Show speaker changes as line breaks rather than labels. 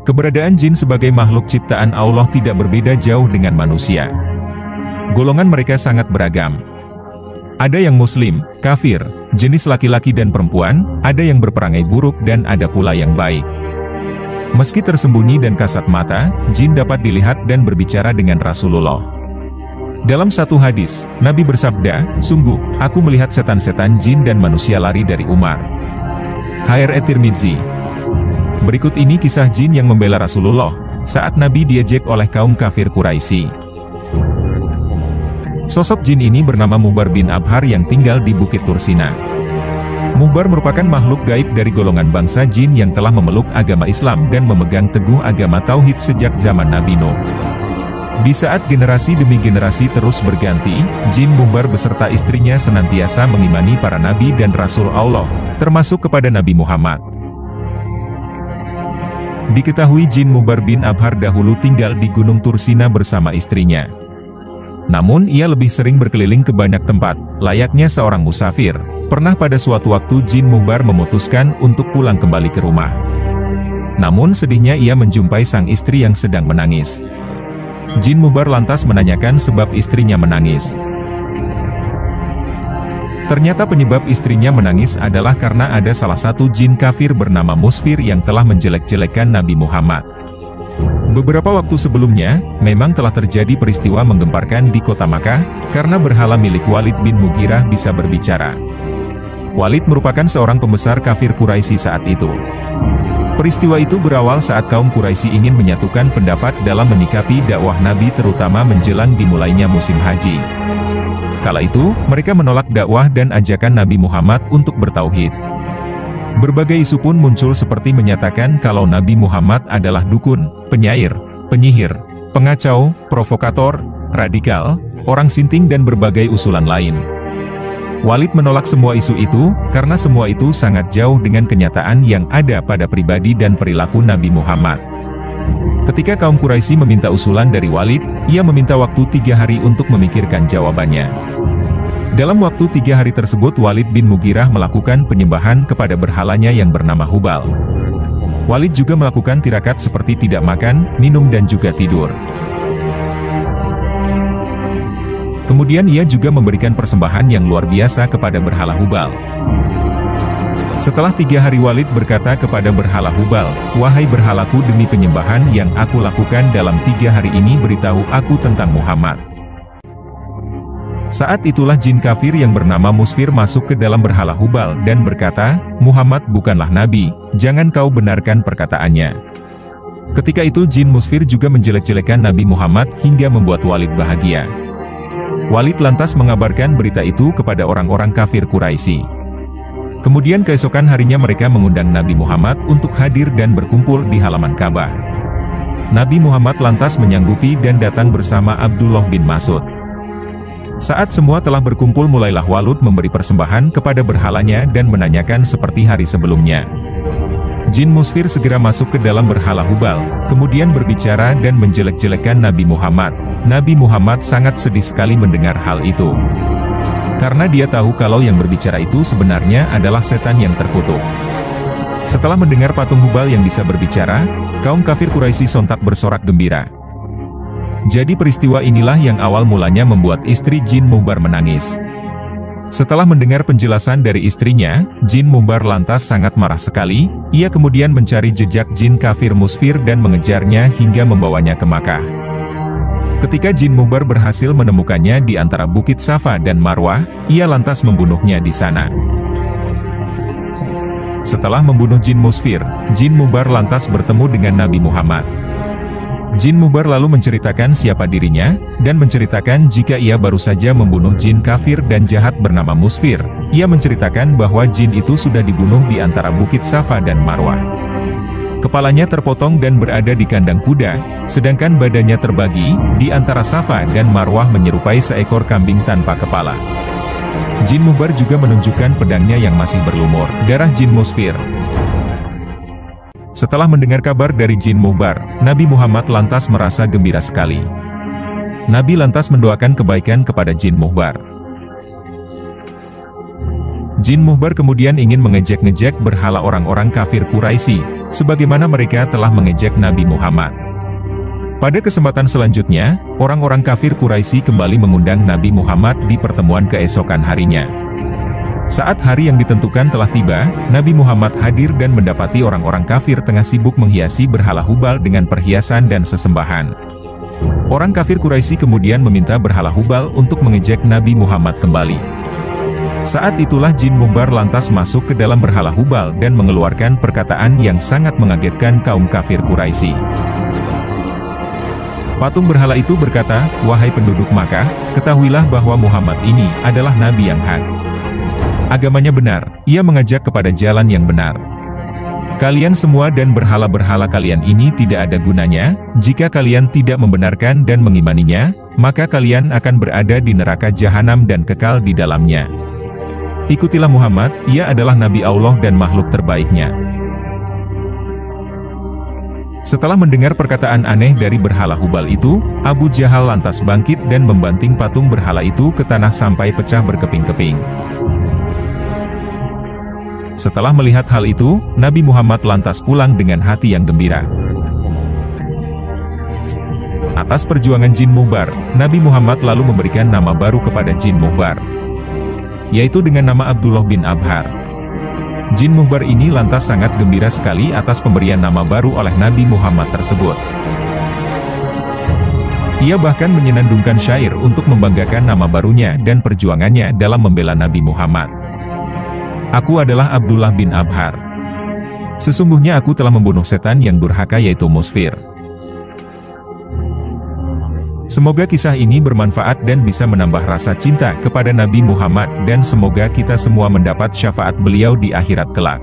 Keberadaan jin sebagai makhluk ciptaan Allah tidak berbeda jauh dengan manusia. Golongan mereka sangat beragam. Ada yang muslim, kafir, jenis laki-laki dan perempuan, ada yang berperangai buruk dan ada pula yang baik. Meski tersembunyi dan kasat mata, jin dapat dilihat dan berbicara dengan Rasulullah. Dalam satu hadis, Nabi bersabda, "Sungguh, aku melihat setan-setan jin dan manusia lari dari Umar." Hr Tirmidzi. Berikut ini kisah jin yang membela Rasulullah, saat Nabi diejek oleh kaum kafir Quraisy. Sosok jin ini bernama Mubar bin Abhar yang tinggal di Bukit Tursina. Mubar merupakan makhluk gaib dari golongan bangsa jin yang telah memeluk agama Islam dan memegang teguh agama Tauhid sejak zaman Nabi Nuh. Di saat generasi demi generasi terus berganti, jin Mubar beserta istrinya senantiasa mengimani para nabi dan rasul Allah, termasuk kepada Nabi Muhammad. Diketahui jin Mubar bin Abhar dahulu tinggal di Gunung Tursina bersama istrinya. Namun ia lebih sering berkeliling ke banyak tempat, layaknya seorang musafir. Pernah pada suatu waktu jin Mubar memutuskan untuk pulang kembali ke rumah. Namun sedihnya ia menjumpai sang istri yang sedang menangis. Jin Mubar lantas menanyakan sebab istrinya menangis. Ternyata penyebab istrinya menangis adalah karena ada salah satu jin kafir bernama Musfir yang telah menjelek-jelekan Nabi Muhammad. Beberapa waktu sebelumnya, memang telah terjadi peristiwa menggemparkan di kota Makkah, karena berhala milik Walid bin Mughirah bisa berbicara. Walid merupakan seorang pembesar kafir Quraisy saat itu. Peristiwa itu berawal saat kaum Quraisy ingin menyatukan pendapat dalam menyikapi dakwah Nabi terutama menjelang dimulainya musim haji. Kala itu, mereka menolak dakwah dan ajakan Nabi Muhammad untuk bertauhid. Berbagai isu pun muncul seperti menyatakan kalau Nabi Muhammad adalah dukun, penyair, penyihir, pengacau, provokator, radikal, orang sinting dan berbagai usulan lain. Walid menolak semua isu itu, karena semua itu sangat jauh dengan kenyataan yang ada pada pribadi dan perilaku Nabi Muhammad. Ketika kaum Quraisy meminta usulan dari Walid, ia meminta waktu 3 hari untuk memikirkan jawabannya. Dalam waktu 3 hari tersebut Walid bin Mughirah melakukan penyembahan kepada berhalanya yang bernama Hubal. Walid juga melakukan tirakat seperti tidak makan, minum dan juga tidur. Kemudian ia juga memberikan persembahan yang luar biasa kepada berhala Hubal. Setelah 3 hari Walid berkata kepada berhala Hubal, "Wahai berhalaku, demi penyembahan yang aku lakukan dalam 3 hari ini beritahu aku tentang Muhammad." Saat itulah jin kafir yang bernama Musfir masuk ke dalam berhala Hubal dan berkata, "Muhammad bukanlah nabi, jangan kau benarkan perkataannya." Ketika itu jin Musfir juga menjelek-jelekan Nabi Muhammad hingga membuat Walid bahagia. Walid lantas mengabarkan berita itu kepada orang-orang kafir Quraisy. Kemudian keesokan harinya mereka mengundang Nabi Muhammad untuk hadir dan berkumpul di halaman Ka'bah. Nabi Muhammad lantas menyanggupi dan datang bersama Abdullah bin Mas'ud. Saat semua telah berkumpul mulailah Walid memberi persembahan kepada berhalanya dan menanyakan seperti hari sebelumnya. Jin Musfir segera masuk ke dalam berhala Hubal, kemudian berbicara dan menjelek-jelekan Nabi Muhammad. Nabi Muhammad sangat sedih sekali mendengar hal itu. Karena dia tahu kalau yang berbicara itu sebenarnya adalah setan yang terkutuk. Setelah mendengar patung Hubal yang bisa berbicara, kaum kafir Quraisy sontak bersorak gembira. Jadi peristiwa inilah yang awal mulanya membuat istri jin Mubar menangis. Setelah mendengar penjelasan dari istrinya, jin Mubar lantas sangat marah sekali. Ia kemudian mencari jejak jin kafir Musfir dan mengejarnya hingga membawanya ke Makkah. Ketika jin Mubar berhasil menemukannya di antara Bukit Safa dan Marwah, ia lantas membunuhnya di sana. Setelah membunuh jin Musfir, jin Mubar lantas bertemu dengan Nabi Muhammad. Jin Mubar lalu menceritakan siapa dirinya, dan menceritakan jika ia baru saja membunuh jin kafir dan jahat bernama Musfir. Ia menceritakan bahwa jin itu sudah dibunuh di antara Bukit Safa dan Marwah. Kepalanya terpotong dan berada di kandang kuda, sedangkan badannya terbagi, di antara Safa dan Marwah menyerupai seekor kambing tanpa kepala. Jin Mubar juga menunjukkan pedangnya yang masih berlumur darah jin Musfir. Setelah mendengar kabar dari jin Mubar, Nabi Muhammad lantas merasa gembira sekali. Nabi lantas mendoakan kebaikan kepada jin Mubar. Jin Mubar kemudian ingin mengejek-ngejek berhala orang-orang kafir Quraisy, sebagaimana mereka telah mengejek Nabi Muhammad. Pada kesempatan selanjutnya, orang-orang kafir Quraisy kembali mengundang Nabi Muhammad di pertemuan keesokan harinya. Saat hari yang ditentukan telah tiba, Nabi Muhammad hadir dan mendapati orang-orang kafir tengah sibuk menghiasi berhala Hubal dengan perhiasan dan sesembahan. Orang kafir Quraisy kemudian meminta berhala Hubal untuk mengejek Nabi Muhammad kembali. Saat itulah jin Muhbar lantas masuk ke dalam berhala Hubal dan mengeluarkan perkataan yang sangat mengagetkan kaum kafir Quraisy. Patung berhala itu berkata, "Wahai penduduk Makkah, ketahuilah bahwa Muhammad ini adalah Nabi yang hak. Agamanya benar, ia mengajak kepada jalan yang benar. Kalian semua dan berhala-berhala kalian ini tidak ada gunanya, jika kalian tidak membenarkan dan mengimaninya, maka kalian akan berada di neraka jahanam dan kekal di dalamnya. Ikutilah Muhammad, ia adalah Nabi Allah dan makhluk terbaiknya." Setelah mendengar perkataan aneh dari berhala Hubal itu, Abu Jahal lantas bangkit dan membanting patung berhala itu ke tanah sampai pecah berkeping-keping. Setelah melihat hal itu, Nabi Muhammad lantas pulang dengan hati yang gembira. Atas perjuangan jin Muhbar, Nabi Muhammad lalu memberikan nama baru kepada jin Muhbar, yaitu dengan nama Abdullah bin Abhar. Jin Muhbar ini lantas sangat gembira sekali atas pemberian nama baru oleh Nabi Muhammad tersebut. Ia bahkan menyenandungkan syair untuk membanggakan nama barunya dan perjuangannya dalam membela Nabi Muhammad. "Aku adalah Abdullah bin Abhar. Sesungguhnya aku telah membunuh setan yang durhaka yaitu Musfir." Semoga kisah ini bermanfaat dan bisa menambah rasa cinta kepada Nabi Muhammad dan semoga kita semua mendapat syafaat beliau di akhirat kelak.